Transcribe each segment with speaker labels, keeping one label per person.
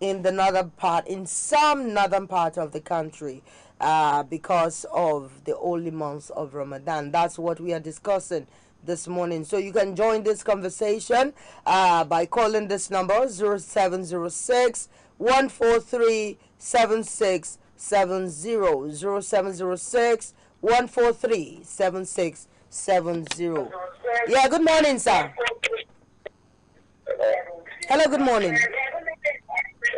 Speaker 1: in the northern part, in some northern part of the country, because of the holy months of Ramadan. That's what we are discussing this morning. So you can join this conversation by calling this number 0706 143 7670. 0706 143 7670. Yeah, good morning, sir. Hello, good morning.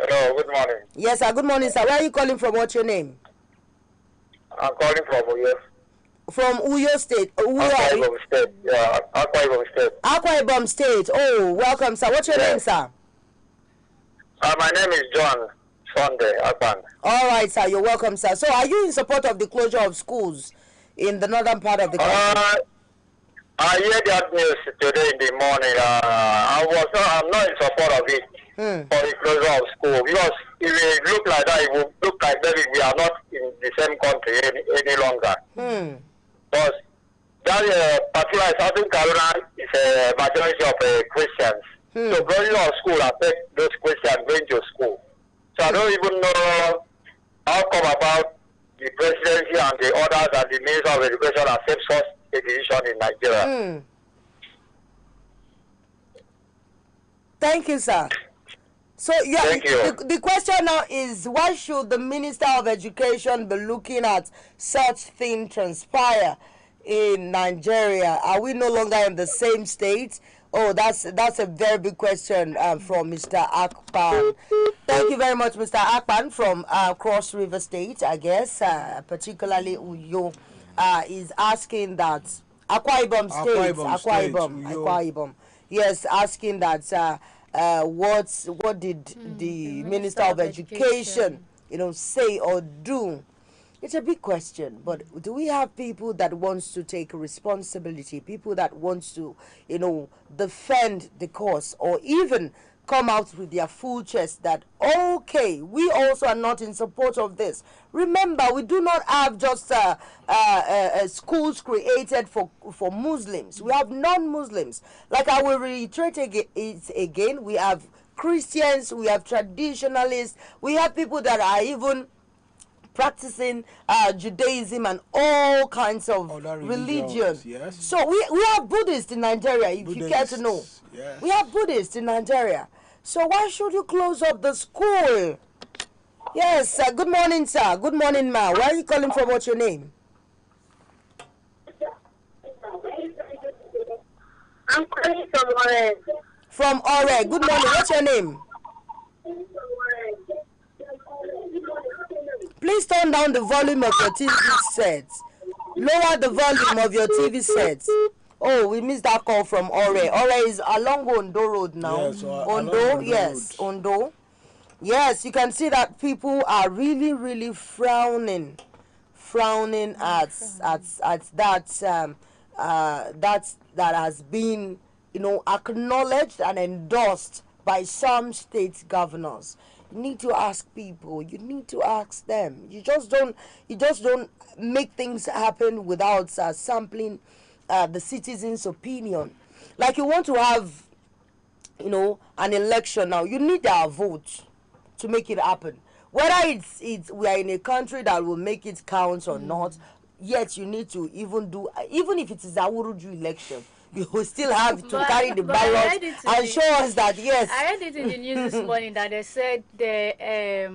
Speaker 2: Hello, good morning.
Speaker 1: Yes, sir, good morning, sir. Where are you calling from? What's your name?
Speaker 2: I'm calling from Uyo.
Speaker 1: From Uyo State.
Speaker 2: Akwa Ibom State. Yeah, Akwa Ibom State.
Speaker 1: Akwa Ibom State. Oh, welcome, sir. What's your name, sir?
Speaker 2: My name is John Sunday Akpan.
Speaker 1: All right, sir. You're welcome, sir. So, are you in support of the closure of schools in the northern part of the country?
Speaker 2: I heard that news today in the morning. I'm not in support of it for the closure of school, because if it look like that, it will look like maybe we are not in the same country any longer. Because that particular Southern Carolina is a majority of Christians. So closure of school affect those Christians going to school. So I don't even know how come about the presidency and the others and the Minister of Education accept such a decision in Nigeria.
Speaker 1: Thank you, sir. So, yeah,
Speaker 2: Thank you.
Speaker 1: The question now is, why should the Minister of Education be looking at such thing transpire in Nigeria? Are we no longer in the same state? Oh, that's a very big question from Mr. Akpan. Thank you very much, Mr. Akpan from Cross River State, I guess, particularly Uyo, is asking that Akwa Ibom State, Akwa Ibom, yes, asking that what did the Minister of Education, say or do? It's a big question, but do we have people that wants to take responsibility, people that wants to, defend the cause, or even come out with their full chest that, okay, we also are not in support of this. Remember, we do not have just schools created for Muslims. We have non-Muslims. Like I will reiterate it again, we have Christians, we have traditionalists, we have people that are even practicing Judaism and all kinds of religion.
Speaker 3: Yes.
Speaker 1: So we have Buddhists in Nigeria, if you care to know.
Speaker 3: Yes.
Speaker 1: We have Buddhists in Nigeria. So why should you close up the school? Yes, good morning, sir. Good morning, ma. Where are you calling from? What's your name?
Speaker 4: I'm calling from Ore.
Speaker 1: From Ore. Good morning. What's your name? Please turn down the volume of your TV set. Lower the volume of your TV set. Oh, we missed that call from Ore. Ore is along Ondo Road now.
Speaker 3: Yes,
Speaker 1: Ondo, yes,
Speaker 3: Road.
Speaker 1: Ondo. Yes, you can see that people are really, really frowning at that has been, acknowledged and endorsed by some state governors. You need to ask people. You need to ask them. You just don't make things happen without sampling the citizens' opinion. Like you want to have, an election now. You need our vote to make it happen. Whether it's we are in a country that will make it count or not, yet you need to even if it is a Awuruju election, you will still have to carry the ballot and show us that, yes.
Speaker 5: I read it in the news this morning that they said they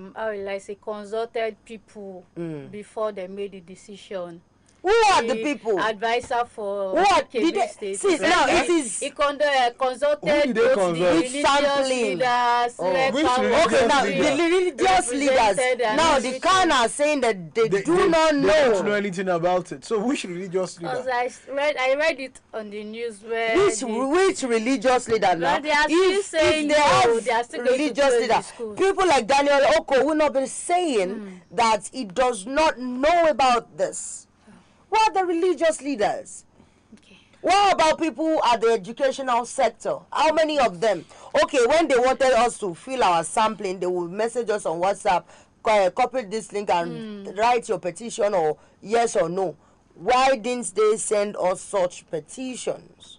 Speaker 5: consulted people before they made the decision.
Speaker 1: Who are the people?
Speaker 5: Advisor for
Speaker 1: what
Speaker 5: Kebbi
Speaker 1: did
Speaker 5: State.
Speaker 1: See, now it is.
Speaker 5: He consulted
Speaker 3: Who did they
Speaker 5: both the
Speaker 3: consult?
Speaker 5: religious
Speaker 1: Sampling.
Speaker 5: leaders.
Speaker 3: Which
Speaker 1: Okay, now
Speaker 3: leader?
Speaker 1: the religious leaders. Now the Khan are saying that they do not
Speaker 3: They
Speaker 1: know.
Speaker 3: don't know anything about it. So which religious leader?
Speaker 5: I read it on the news where
Speaker 1: Which religious leader now?
Speaker 5: they are still saying
Speaker 1: if they have
Speaker 5: they are still going to
Speaker 1: religious
Speaker 5: close the
Speaker 1: leader,
Speaker 5: schools.
Speaker 1: people like Daniel Oko will not be saying that he does not know about this. What are the religious leaders?
Speaker 5: Okay.
Speaker 1: What about people at the educational sector? How many of them? Okay, when they wanted us to fill our sampling, they would message us on WhatsApp, copy this link and write your petition or yes or no. Why didn't they send us such petitions?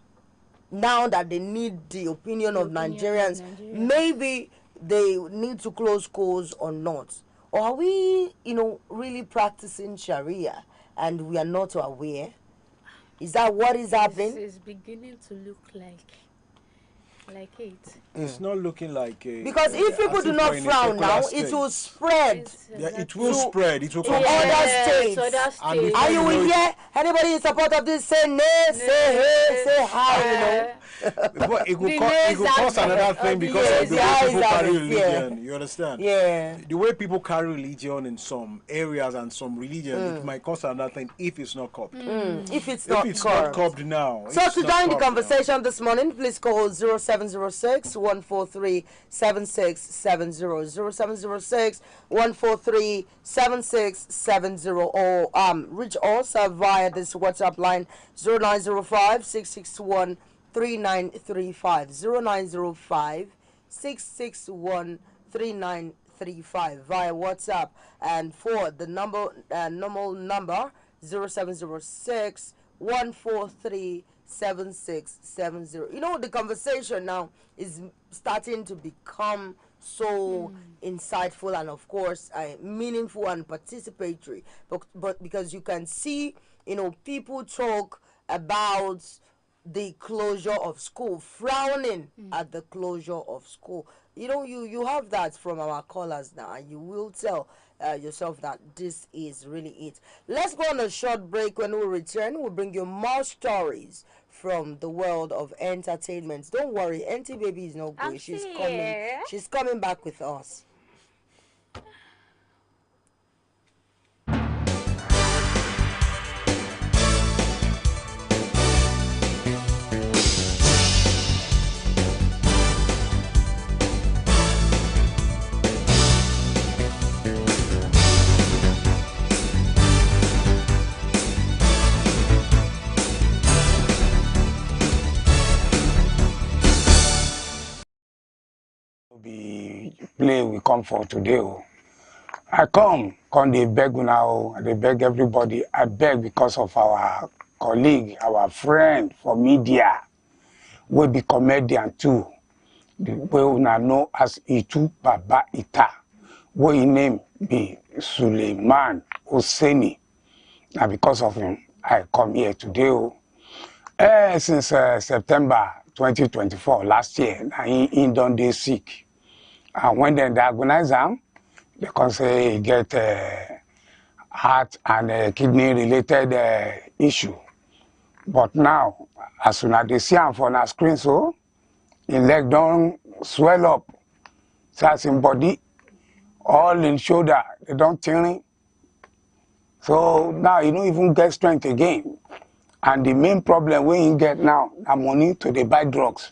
Speaker 1: Now that they need the opinion of Nigerians, maybe they need to close schools or not? Or are we, really practicing Sharia and we are not aware? Is that what is happening?
Speaker 5: It's beginning to look like it.
Speaker 3: It's not looking like a...
Speaker 1: Because if people do not frown now, it will spread.
Speaker 3: Yeah, it will spread. It will come
Speaker 1: other states.
Speaker 3: And
Speaker 1: Are you in here? Anybody in support of this? Say nay, say hey, say hi,
Speaker 3: But it will cause another thing because of the way people carry religion. You understand?
Speaker 1: Yeah.
Speaker 3: The way people carry religion in some areas and some religion, it might cause another thing if it's not copped.
Speaker 1: If it's
Speaker 3: If
Speaker 1: not
Speaker 3: it's not copped now.
Speaker 1: So to join the conversation this morning, please call 0706 143 7670 0706 143 7670 or reach us via this WhatsApp line 0905 661 3935 0905 661 3935 via WhatsApp, and for the normal number 0706 143 7670. The conversation now is starting to become so insightful and of course meaningful and participatory, but because you can see people talk about the closure of school, frowning at the closure of school. You have that from our callers now, and you will tell yourself that this is really it. Let's go on a short break. When we return, we'll bring you more stories from the world of entertainment. Don't worry, Auntie Baby is not going. She's coming. She's coming back with us.
Speaker 6: Play we come for today. I come they beg now, they beg everybody. I beg because of our colleague, our friend for media. We be comedian too. The way we know as Itu Baba Ita. What his name be Suleiman Hosseini. Now because of him, I come here today. Since September 2024, last year, he done dey sick. And when they diagnose him, they can say he get heart and kidney related issue. But now, as soon as they see him on the screen, so his leg don't swell up. So as in body, all in shoulder, they don't turn. So now he don't even get strength again. And the main problem we he get now, the money to they buy drugs.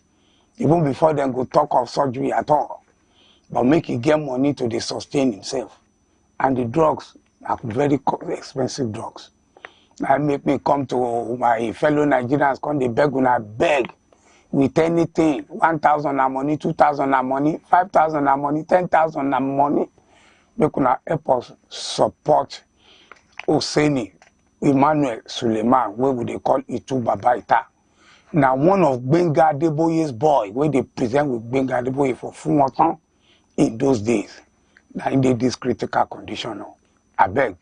Speaker 6: Even before them go talk of surgery at all. But make he get money to sustain himself. And the drugs are very expensive drugs. That make me come to my fellow Nigerians, come they beg with anything. 1,000 na money, 2,000 na money, 5,000 na money, 10,000 na money. Make una help us support Hosseini Emmanuel Suleiman, where would they call Itu Baba Ita. Now one of Benga Adeboye's boy, where they present with Benga Adeboye for Fumotan in those days. Now in this critical condition, I beg,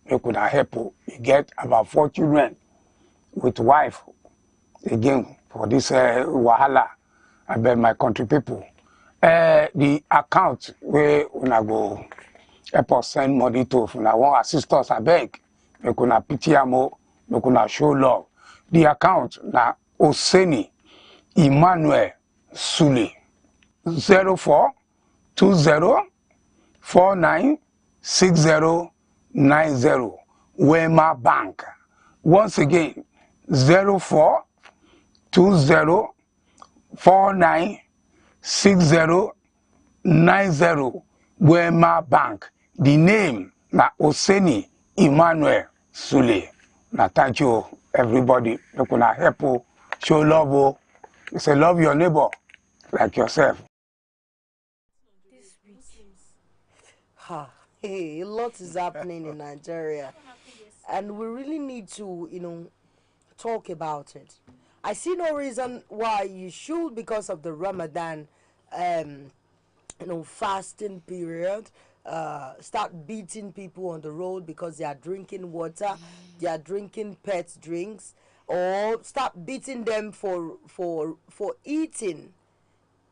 Speaker 6: you could help. He get about 4 children with wife. Again, for this wahala, I beg my country people. The account where una go help us send money to, una want assist us, I beg. We could pity amo, we could show love. The account na Hosseini Emmanuel Sule 0420496090 Wema Bank. Once again, 0420496090 Wema Bank. The name na Hosseini Emmanuel Sule. Now thank you everybody. You can help, show love. You say love your neighbor like yourself.
Speaker 1: A lot is happening in Nigeria, and we really need to, talk about it. I see no reason why you should, because of the Ramadan fasting period, start beating people on the road because they are drinking water, they are drinking pet drinks, or start beating them for eating,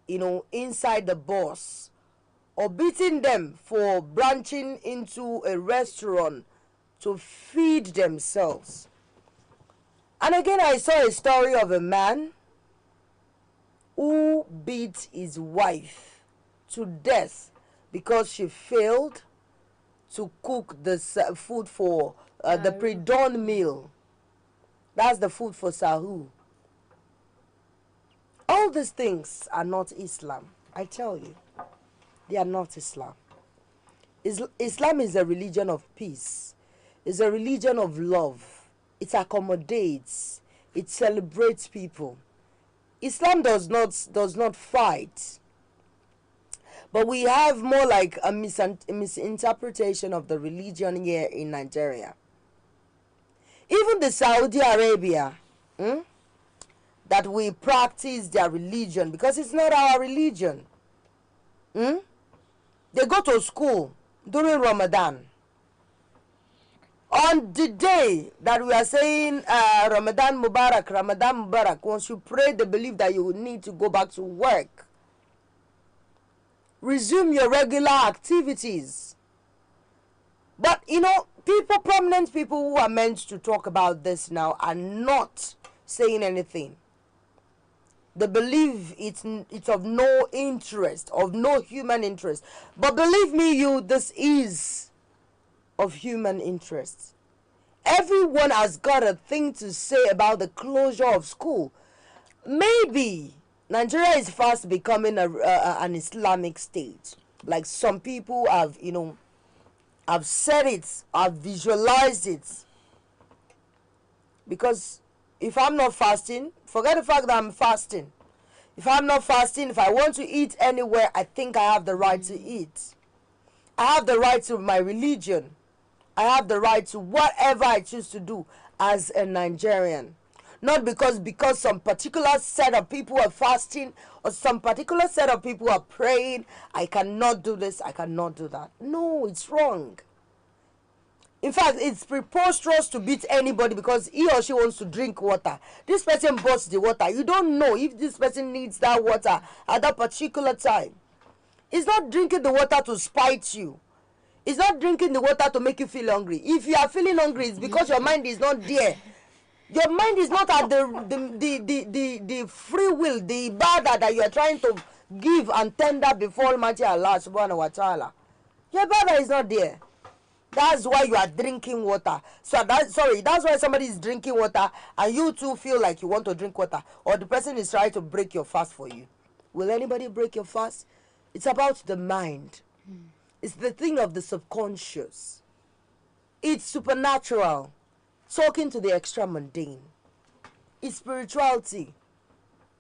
Speaker 1: inside the bus, or beating them for branching into a restaurant to feed themselves. And again, I saw a story of a man who beat his wife to death because she failed to cook the food for the pre-dawn meal. That's the food for Sahu. All these things are not Islam. I tell you, they are not Islam. Islam is a religion of peace. It's a religion of love. It accommodates. It celebrates people. Islam does not fight. But we have more like a misinterpretation of the religion here in Nigeria. Even the Saudi Arabia, that we practice their religion, because it's not our religion. They go to school during Ramadan. On the day that we are saying Ramadan Mubarak, once you pray, they believe that you will need to go back to work. Resume your regular activities. But prominent people who are meant to talk about this now are not saying anything. They believe it's of no interest, of no human interest. But believe me, this is of human interest. Everyone has got a thing to say about the closure of school. Maybe Nigeria is fast becoming an Islamic state. Like some people have, have said it, have visualized it. Because if I'm not fasting, forget the fact that I'm fasting. If I'm not fasting, if I want to eat anywhere, I think I have the right to eat. I have the right to my religion. I have the right to whatever I choose to do as a Nigerian. Not because some particular set of people are fasting or some particular set of people are praying, I cannot do this, I cannot do that. No, it's wrong. In fact, it's preposterous to beat anybody because he or she wants to drink water. This person bought the water. You don't know if this person needs that water at that particular time. He's not drinking the water to spite you. It's not drinking the water to make you feel hungry. If you are feeling hungry, it's because your mind is not there. Your mind is not at the free will, the ibadah that you are trying to give and tender before Almighty Allah subhanahu wa ta'ala. Your ibadah is not there. That's why you are drinking water. That's why somebody is drinking water and you too feel like you want to drink water. Or the person is trying to break your fast for you. Will anybody break your fast? It's about the mind. It's the thing of the subconscious. It's supernatural. Talking to the extra mundane. It's spirituality.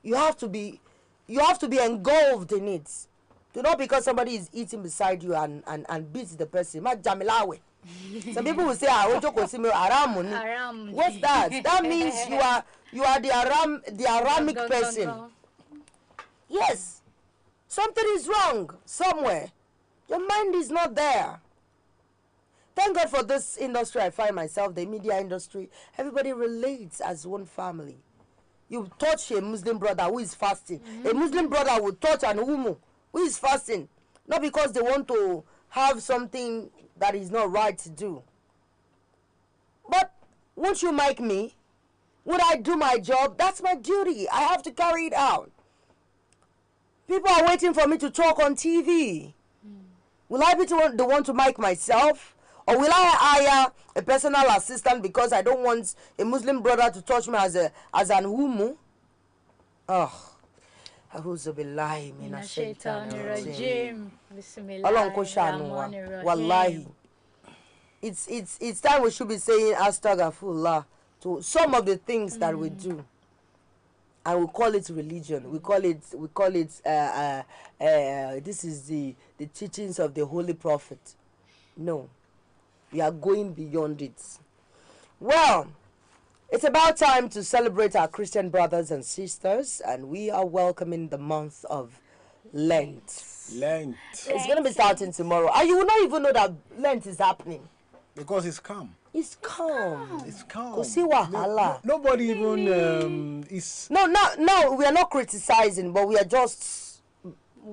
Speaker 1: You have to be engulfed in it. Do not because somebody is eating beside you and beats the person. Some people will say, what's that? That means you are the Aramic person. Yes. Something is wrong somewhere. Your mind is not there. Thank God for this industry I find myself, the media industry. Everybody relates as one family. You touch a Muslim brother who is fasting. A Muslim brother will touch an Umu who is fasting. Not because they want to have something that is not right to do. But won't you like me? Would I do my job? That's my duty. I have to carry it out. People are waiting for me to talk on TV. Will I be the one to mic myself? Or will I hire a personal assistant because I don't want a Muslim brother to touch me as an humu? Oh. A'udhu billahi minash shaitanir rajim. Bismillahirrahmanirrahim. Wallahi. It's time we should be saying astaghfirullah to some of the things that we do. And we call it religion. We call it this is the teachings of the Holy Prophet. No. We are going beyond it. Well, it's about time to celebrate our Christian brothers and sisters, and we are welcoming the month of Lent.
Speaker 3: Lent.
Speaker 1: It's going to be starting tomorrow. And you will not even know that Lent is happening.
Speaker 3: Because it's calm.
Speaker 1: It's calm.
Speaker 3: It's calm.
Speaker 1: Kò sí wàhálà.
Speaker 3: Nobody even is.
Speaker 1: No, we are not criticizing, but we are just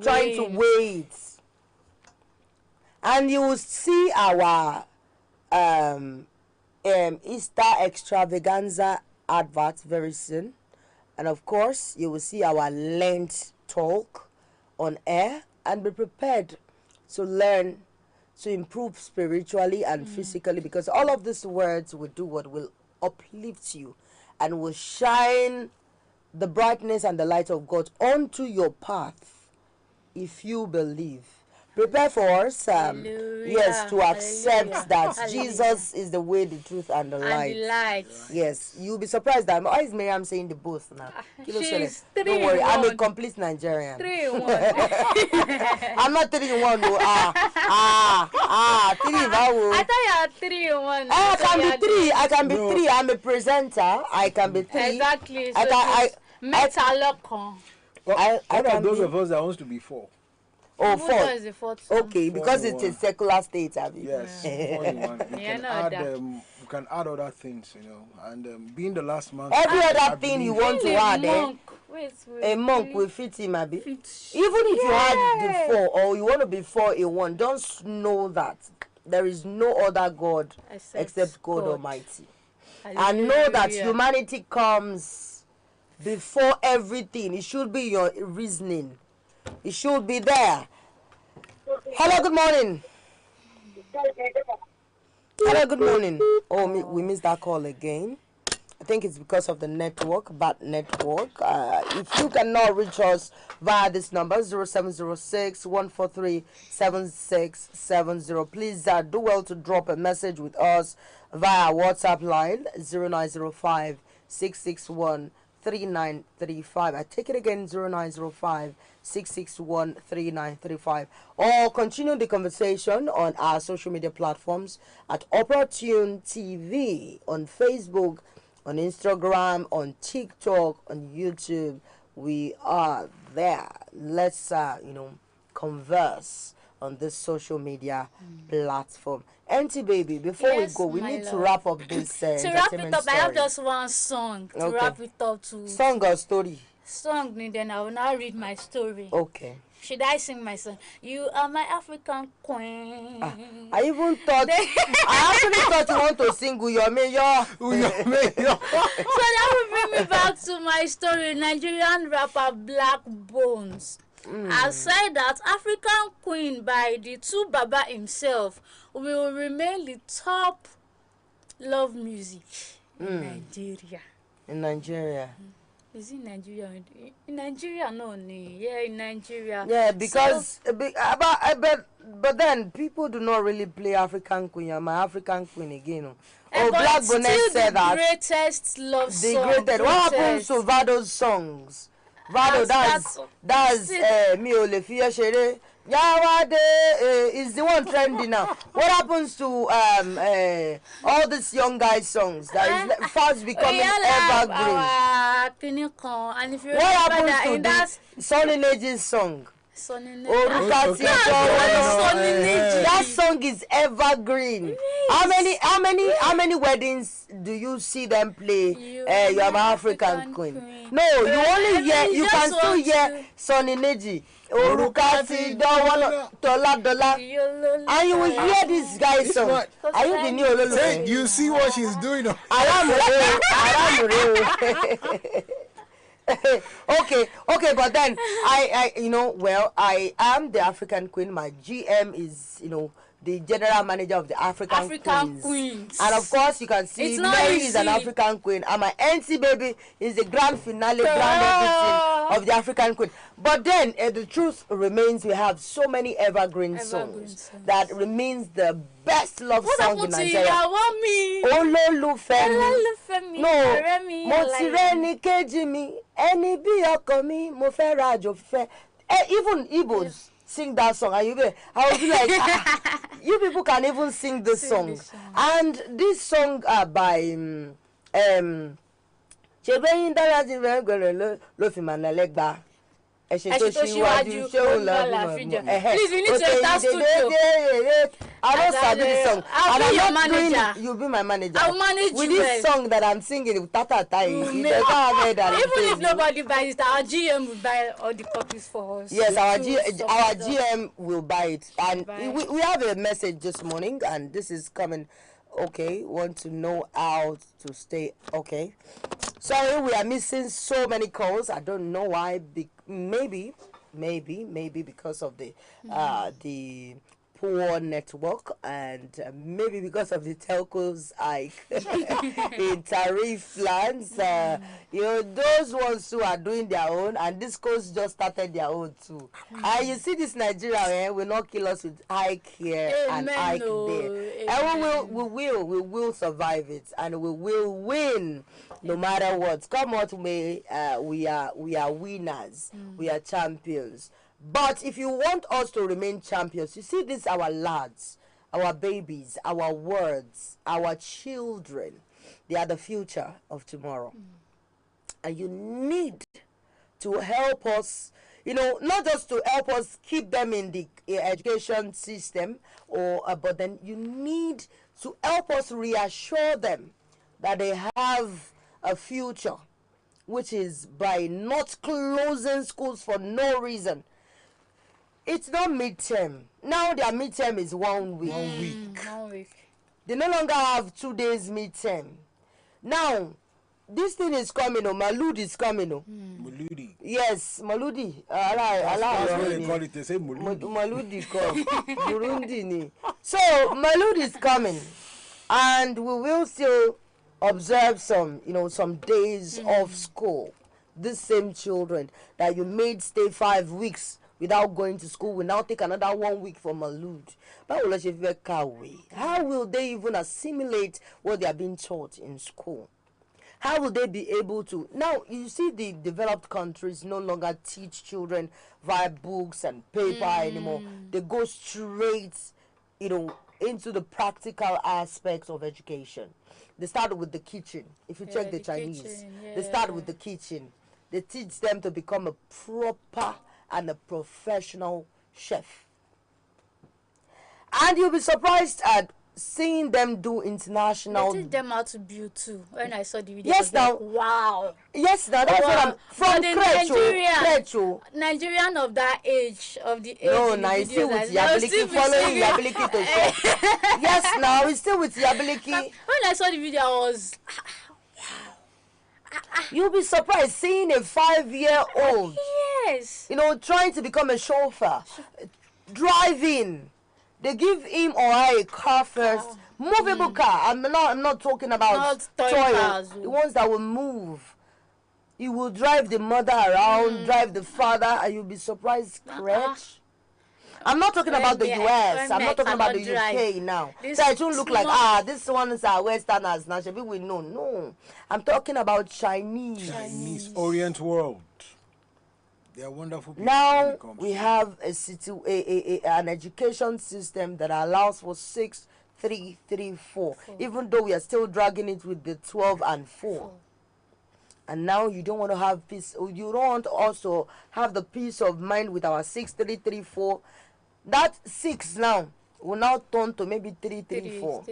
Speaker 1: trying to wait. And you will see our Easter extravaganza advert very soon. And of course, you will see our Lent talk on air, and be prepared to learn to improve spiritually and physically, because all of these words will do what will uplift you and will shine the brightness and the light of God onto your path if you believe. Prepare for us, yes, to accept that Jesus is the way, the truth, and the light. Yes, you'll be surprised that why is Miriam saying the both now?
Speaker 5: She's
Speaker 1: Don't worry, I'm a complete Nigerian.
Speaker 5: 3-1.
Speaker 1: I'm not 3-1. 3
Speaker 5: I thought you are 3-1.
Speaker 1: I can be 3. I can be 3. I'm a presenter. I can be 3.
Speaker 5: Exactly. So
Speaker 1: I can
Speaker 3: those
Speaker 1: be,
Speaker 3: of us that wants to be 4.
Speaker 1: Oh,
Speaker 5: Who
Speaker 1: 4.
Speaker 5: does the fourth one?
Speaker 1: Okay, because it's a secular state, Abby.
Speaker 3: Yes, 4 in 1. You
Speaker 5: Yeah,
Speaker 3: can
Speaker 5: no,
Speaker 3: add
Speaker 5: that.
Speaker 3: you can add other things, you know. And being the last month,
Speaker 1: Every
Speaker 3: I
Speaker 1: other thing you
Speaker 3: believe-
Speaker 1: want to
Speaker 5: A
Speaker 1: add,
Speaker 5: monk. Wait.
Speaker 1: a monk will fit him, Abby. Even if you had the 4 or you want to be 4 in 1, just know that there is no other God except God Almighty. And know that humanity comes before everything. It should be your reasoning. It should be there. Hello, good morning. Hello, good morning. Oh, we missed that call again. I think it's because of the network, bad network. If you cannot reach us via this number, 0706 143 7670, please do well to drop a message with us via WhatsApp line 0905 661 3935. I take it again, 0905 661 3935. Or continue the conversation on our social media platforms at Opera Tune TV on Facebook, on Instagram, on TikTok, on YouTube. We are there. Let's converse on this social media platform. Auntie Baby, before
Speaker 5: Yes,
Speaker 1: we go, we
Speaker 5: my
Speaker 1: need to
Speaker 5: love.
Speaker 1: wrap up this
Speaker 5: To wrap it
Speaker 1: entertainment
Speaker 5: up, I have
Speaker 1: story.
Speaker 5: just one song to
Speaker 1: Okay.
Speaker 5: wrap it up to.
Speaker 1: Song or story?
Speaker 5: Song, then I will now read my story.
Speaker 1: Okay.
Speaker 5: Should I sing my song? You are my African queen.
Speaker 1: I even thought, I actually thought you want to sing Uyomeyo.
Speaker 5: So that will bring me back to my story. Nigerian rapper Black Bones has said that African Queen by the two Baba himself will remain the top love music in Nigeria.
Speaker 1: In Nigeria.
Speaker 5: Is it Nigeria? In Nigeria, no. Yeah, in Nigeria.
Speaker 1: Yeah, because but then people do not really play African Queen. I'm my African Queen again. Oh,
Speaker 5: but
Speaker 1: Black
Speaker 5: it's
Speaker 1: Bonnet
Speaker 5: still
Speaker 1: said
Speaker 5: the
Speaker 1: that.
Speaker 5: greatest love
Speaker 1: The
Speaker 5: song.
Speaker 1: greatest. What happens to Vado's songs? Vado, that's Mi ò lè fi ẹ́ ṣeré. Yawade is the one trending now. What happens to all these young guys' songs that is fast becoming evergreen?
Speaker 5: And if you
Speaker 1: What
Speaker 5: remember
Speaker 1: happens
Speaker 5: that in
Speaker 1: to
Speaker 5: that
Speaker 1: the Sonny Neji's song?
Speaker 5: Sonny
Speaker 1: Oruka
Speaker 3: Okay.
Speaker 1: Ti
Speaker 3: Yeah.
Speaker 1: That song is evergreen. How many weddings do you see them play? You are my African Queen. No, you only hear. You can still hear Sonny Neji. Oruka Ti Dola, and you will hear this guy's song.
Speaker 3: what?
Speaker 1: Are you the new Ololo?
Speaker 3: Hey, you see what she's doing?
Speaker 1: Okay, but then I am the African Queen. My GM is, the general manager of the African
Speaker 5: Queens.
Speaker 1: And of course, you can see
Speaker 5: It's not
Speaker 1: Mary is an
Speaker 5: easy.
Speaker 1: African Queen, and my NC Baby is the grand finale, grand everything of the African Queen. But then the truth remains, we have so many evergreen songs that remains the best love
Speaker 5: What
Speaker 1: song in
Speaker 5: happened to
Speaker 1: Nigeria.
Speaker 5: Ìyàwó mi?
Speaker 1: Olólùfẹ́ mi. No, mo ti rẹ́ni kejì mi, ẹni bí ọkọ mi, mo fẹ́ ra àjò fẹ́. Even Igbos sing that song, and I will be like, you people can even sing this song. And this song by Ṣebẹ́yìn dára ti fẹ́ gbẹ̀rẹ̀ ló fi mànà lẹ́gba. ẹ̀ṣẹ̀ tó ṣíwájú ṣé ó lọ bí mo.
Speaker 5: Please, we need to enter studio.
Speaker 1: I don't sabi this song.
Speaker 5: I'll be your manager.
Speaker 1: You'll be my manager.
Speaker 5: I'll manage
Speaker 1: with
Speaker 5: you.
Speaker 1: With
Speaker 5: Well.
Speaker 1: this song that I'm singing, you never heard that.
Speaker 5: Even if nobody buys it, our GM will buy all the copies for us.
Speaker 1: Yes, our GM will buy it. And we have a message this morning, and this is coming. Okay, want to know how to stay okay. Sorry, we are missing so many calls. I don't know why. Maybe because of the poor network, and maybe because of the telcos hike in tariff plans. Those ones who are doing their own, and this coast just started their own too. You see this Nigeria will not kill us with hike here and hike there. And we will survive it, and we will win no matter what. Come what may, we are winners. We are champions. But if you want us to remain champions, you see this, our lads, our babies, our words, our children, they are the future of tomorrow. And you need to help us, not just to help us keep them in the education system, but then you need to help us reassure them that they have a future, which is by not closing schools for no reason. It's not midterm. Now their midterm is 1 week.
Speaker 5: 1 week.
Speaker 1: They no longer have 2 days midterm. Now, this thing is coming. Maludi is coming.
Speaker 3: Maludi.
Speaker 1: Yes, Maludi.
Speaker 3: That's what they call it. They say Maludi.
Speaker 1: Maludi come. Burundi ni. So Maludi is coming, and we will still observe some days of school. These same children that you made stay 5 weeks without going to school will now take another 1 week for Malud. How will they even assimilate what they are being taught in school? How will they be able to? Now, you see the developed countries no longer teach children via books and paper anymore. They go straight, into the practical aspects of education. They start with the kitchen. If you check the Chinese, kitchen, they start with the kitchen. They teach them to become a proper and a professional chef. And you'll be surprised at seeing them do international.
Speaker 5: They teach them how to build too. When I saw the video,
Speaker 1: yes, now,
Speaker 5: wow.
Speaker 1: Yes, now that's what I'm from.
Speaker 5: Nigerian of that age, of the age.
Speaker 1: No, now it's still with Yabiliki, following Yabiliki to chef. Yes, now it's still with Yabiliki.
Speaker 5: When I saw the video, I was.
Speaker 1: You'll be surprised seeing a 5-year-old,
Speaker 5: yes,
Speaker 1: trying to become a chauffeur, driving. They give him or her a car first, movable car. I'm not talking about toy cars, the ones that will move. He will drive the mother around, drive the father, and you'll be surprised. Correct? I'm not talking about the US. I'm not talking about the UK now. So it won't look like, this ones are Westerners now. We know. No. I'm talking about Chinese.
Speaker 3: Orient world. They are wonderful people.
Speaker 1: Now we have an education system that allows for 6, 3, 3, 4. Even though we are still dragging it with the 12 and 4. And now you don't want to have peace. You don't want to also have the peace of mind with our 6, 3, 3, 4. That 6 now will now turn to maybe 3, 3, 4.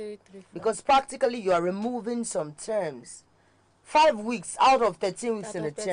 Speaker 1: Because practically you are removing some terms. 5 weeks out of 13 weeks in a term.